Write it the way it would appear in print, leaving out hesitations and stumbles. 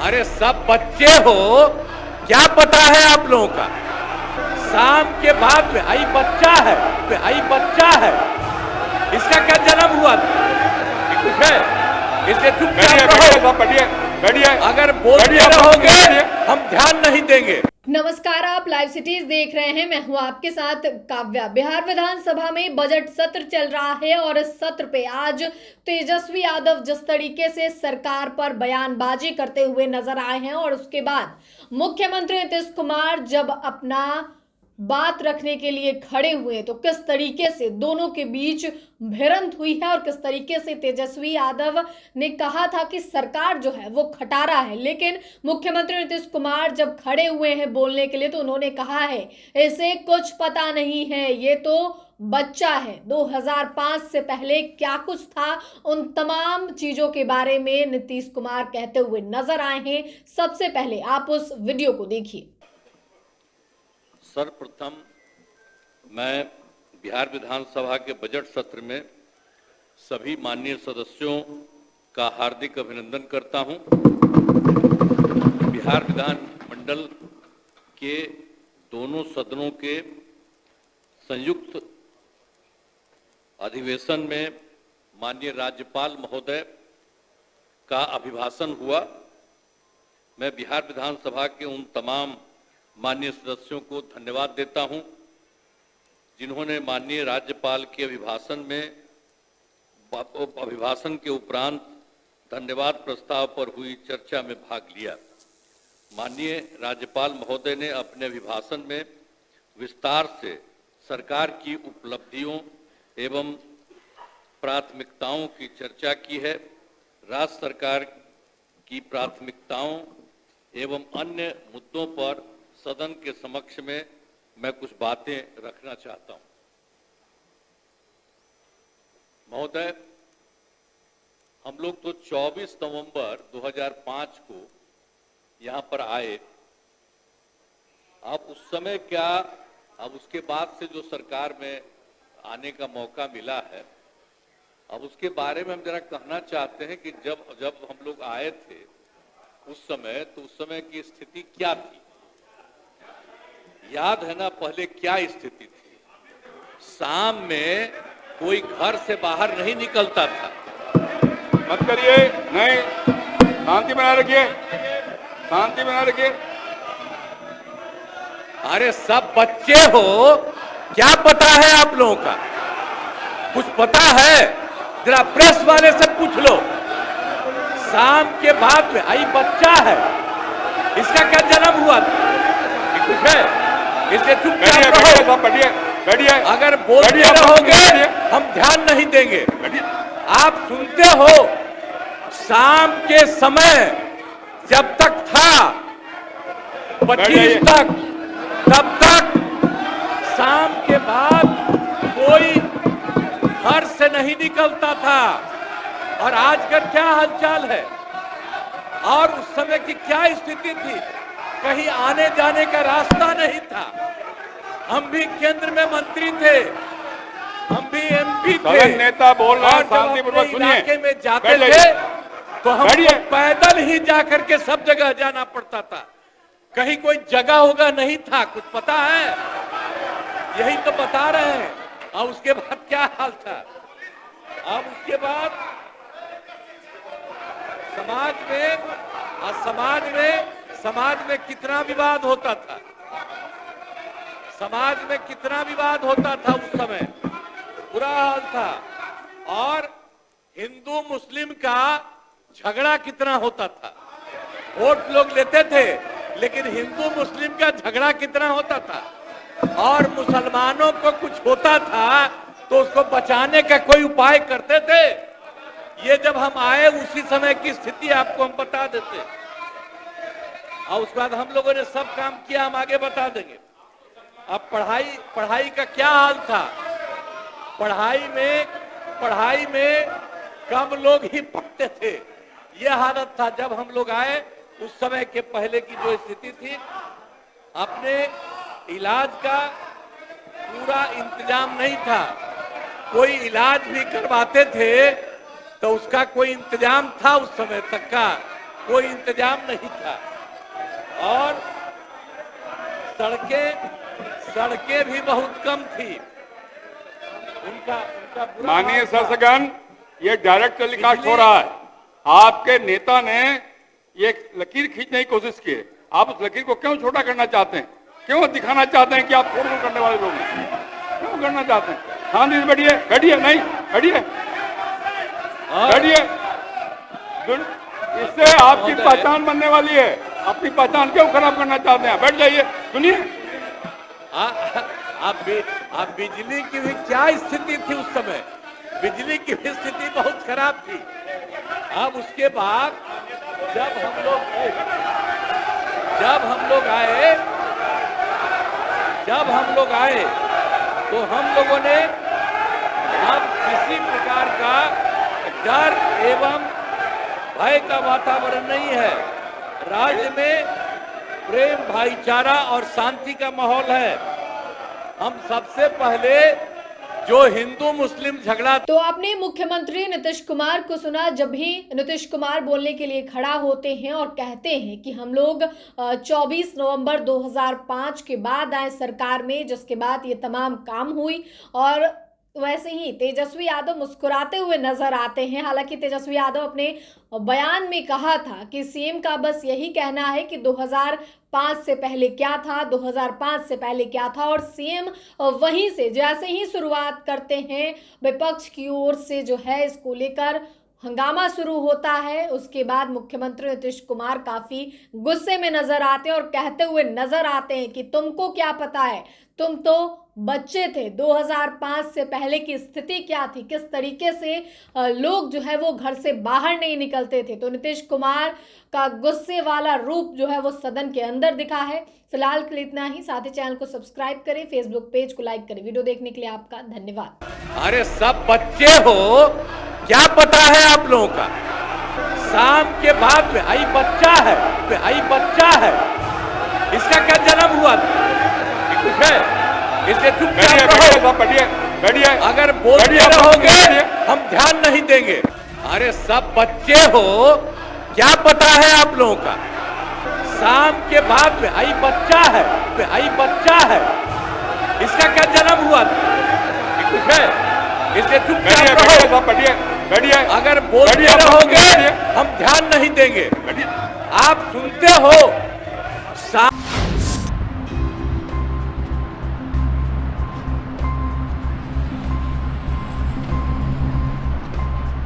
अरे सब बच्चे हो, क्या पता है आप लोगों का? शाम के बाद भाई बच्चा है, भाई बच्चा है, इसका क्या जन्म हुआ था? कुछ है, इसलिए चुपचाप रहो। अगर बोलते रहोगे हम ध्यान नहीं देंगे। नमस्कार, आप लाइव सिटीज देख रहे हैं। मैं हूं आपके साथ काव्या। बिहार विधानसभा में बजट सत्र चल रहा है और इस सत्र पे आज तेजस्वी यादव जिस तरीके से सरकार पर बयानबाजी करते हुए नजर आए हैं और उसके बाद मुख्यमंत्री नीतीश कुमार जब अपना बात रखने के लिए खड़े हुए तो किस तरीके से दोनों के बीच भिड़ंत हुई है और किस तरीके से तेजस्वी यादव ने कहा था कि सरकार जो है वो खटारा है, लेकिन मुख्यमंत्री नीतीश कुमार जब खड़े हुए हैं बोलने के लिए तो उन्होंने कहा है इसे कुछ पता नहीं है, ये तो बच्चा है। 2005 से पहले क्या कुछ था, उन तमाम चीजों के बारे में नीतीश कुमार कहते हुए नजर आए हैं। सबसे पहले आप उस वीडियो को देखिए। सर्वप्रथम मैं बिहार विधानसभा के बजट सत्र में सभी माननीय सदस्यों का हार्दिक अभिनंदन करता हूं। बिहार विधानमंडल के दोनों सदनों के संयुक्त अधिवेशन में माननीय राज्यपाल महोदय का अभिभाषण हुआ। मैं बिहार विधानसभा के उन तमाम माननीय सदस्यों को धन्यवाद देता हूं जिन्होंने माननीय राज्यपाल के अभिभाषण के उपरांत धन्यवाद प्रस्ताव पर हुई चर्चा में भाग लिया। माननीय राज्यपाल महोदय ने अपने अभिभाषण में विस्तार से सरकार की उपलब्धियों एवं प्राथमिकताओं की चर्चा की है। राज्य सरकार की प्राथमिकताओं एवं अन्य मुद्दों पर सदन के समक्ष में मैं कुछ बातें रखना चाहता हूं। महोदय, हम लोग तो 24 नवंबर 2005 को यहां पर आए। अब उस समय क्या, अब उसके बाद से जो सरकार में आने का मौका मिला है, अब उसके बारे में हम जरा कहना चाहते हैं कि जब हम लोग आए थे उस समय, तो उस समय की स्थिति क्या थी? याद है ना पहले क्या स्थिति थी? शाम में कोई घर से बाहर नहीं निकलता था। मत करिए, नहीं, शांति बनाए रखिए, शांति बनाए रखिए। अरे सब बच्चे हो, क्या पता है आप लोगों का? कुछ पता है? जरा प्रेस वाले से पूछ लो। शाम के बाद में आई बच्चा है, इसका क्या जन्म हुआ था? कुछ है, इसलिए चुपचाप रहो। अगर बोलते रहोगे हम ध्यान नहीं देंगे। आप सुनते हो, शाम के समय जब तक था 25 तक, तब तक शाम के बाद कोई घर से नहीं निकलता था। और आज का क्या हालचाल है और उस समय की क्या स्थिति थी? कहीं आने जाने का रास्ता नहीं था। हम भी केंद्र में मंत्री थे, हम भी एमपी थे। नेता बोल रहा है, शांतिपूर्वक सुनिए। इलाके में जाते थे तो हमको पैदल ही जाकर के सब जगह जाना पड़ता था। कहीं कोई जगह होगा नहीं था, कुछ पता है? यही तो बता रहे हैं। और उसके बाद क्या हाल था? अब उसके बाद समाज में कितना विवाद होता था, समाज में कितना विवाद होता था उस समय, बुरा हाल था। और हिंदू मुस्लिम का झगड़ा कितना होता था। वोट लोग लेते थे, लेकिन हिंदू मुस्लिम का झगड़ा कितना होता था। और मुसलमानों को कुछ होता था तो उसको बचाने का कोई उपाय करते थे। ये जब हम आए उसी समय की स्थिति आपको हम बता देते, और उसके बाद हम लोगों ने सब काम किया, हम आगे बता देंगे। अब पढ़ाई का क्या हाल था? पढ़ाई में कम लोग ही पढ़ते थे, यह हालत था जब हम लोग आए। उस समय के पहले की जो स्थिति थी, अपने इलाज का पूरा इंतजाम नहीं था। कोई इलाज भी करवाते थे तो उसका कोई इंतजाम था उस समय तक का। कोई इंतजाम नहीं था और सड़कें भी बहुत कम थी। उनका बुरा माननीय हाल था। शासकगण, ये डायरेक्ट टेलीकास्ट हो रहा है। आपके नेता ने ये लकीर खींचने की कोशिश की है। आप उस लकीर को क्यों छोटा करना चाहते हैं? क्यों दिखाना चाहते हैं कि आप फोड़ करने वाले लोग हैं? क्यों करना चाहते हैं? शांति से बैठिए, बैठिए, नहीं बैठिए, बैठिए। इससे आपकी पहचान बनने वाली है। अपनी पहचान क्यों खराब करना चाहते हैं? बैठ जाइए, सुनिए। आप बिजली की भी क्या स्थिति थी उस समय? बिजली की भी स्थिति बहुत खराब थी। अब उसके बाद जब हम लोग आए तो हम लोगों ने अब किसी प्रकार का डर एवं भय का वातावरण नहीं है। राज्य में प्रेम, भाईचारा और शांति का माहौल है। हम सबसे पहले जो हिंदू मुस्लिम झगड़ा तो आपने मुख्यमंत्री नीतीश कुमार को सुना। जब भी नीतीश कुमार बोलने के लिए खड़ा होते हैं और कहते हैं कि हम लोग 24 नवंबर 2005 के बाद आए सरकार में, जिसके बाद ये तमाम काम हुई, और वैसे ही तेजस्वी यादव मुस्कुराते हुए नजर आते हैं। हालांकि तेजस्वी यादव अपने बयान में कहा था कि सीएम का बस यही कहना है कि 2005 से पहले क्या था, 2005 से पहले क्या था, और सीएम वहीं से जैसे ही शुरुआत करते हैं विपक्ष की ओर से जो है इसको लेकर हंगामा शुरू होता है। उसके बाद मुख्यमंत्री नीतीश कुमार काफी गुस्से में नजर आते हैं और कहते हुए नजर आते हैं कि तुमको क्या पता है, तुम तो बच्चे थे। 2005 से पहले की स्थिति क्या थी, किस तरीके से लोग जो है वो घर से बाहर नहीं निकलते थे। तो नीतीश कुमार का गुस्से वाला रूप जो है वो सदन के अंदर दिखा है। फिलहाल के लिए इतना ही। साथ ही चैनल को सब्सक्राइब करें, फेसबुक पेज को लाइक करें। वीडियो देखने के लिए आपका धन्यवाद। अरे सब बच्चे हो, क्या पता है आप लोगों का? शाम के बाद भाई बच्चा है, भाई बच्चा है, इसका क्या जन्म हुआ था? कुछ है, इसलिए चुपचाप रहो। बैठिए, अगर बोलते रहोगे हम ध्यान नहीं देंगे। अरे सब बच्चे हो, क्या पता है आप लोगों का? शाम के बाद भाई बच्चा है, भाई बच्चा है, इसका क्या जन्म हुआ था? कुछ है, इसलिए चुपचाप रहो। बैठिए, अगर बोलते रहोगे हम ध्यान नहीं देंगे। आप सुनते हो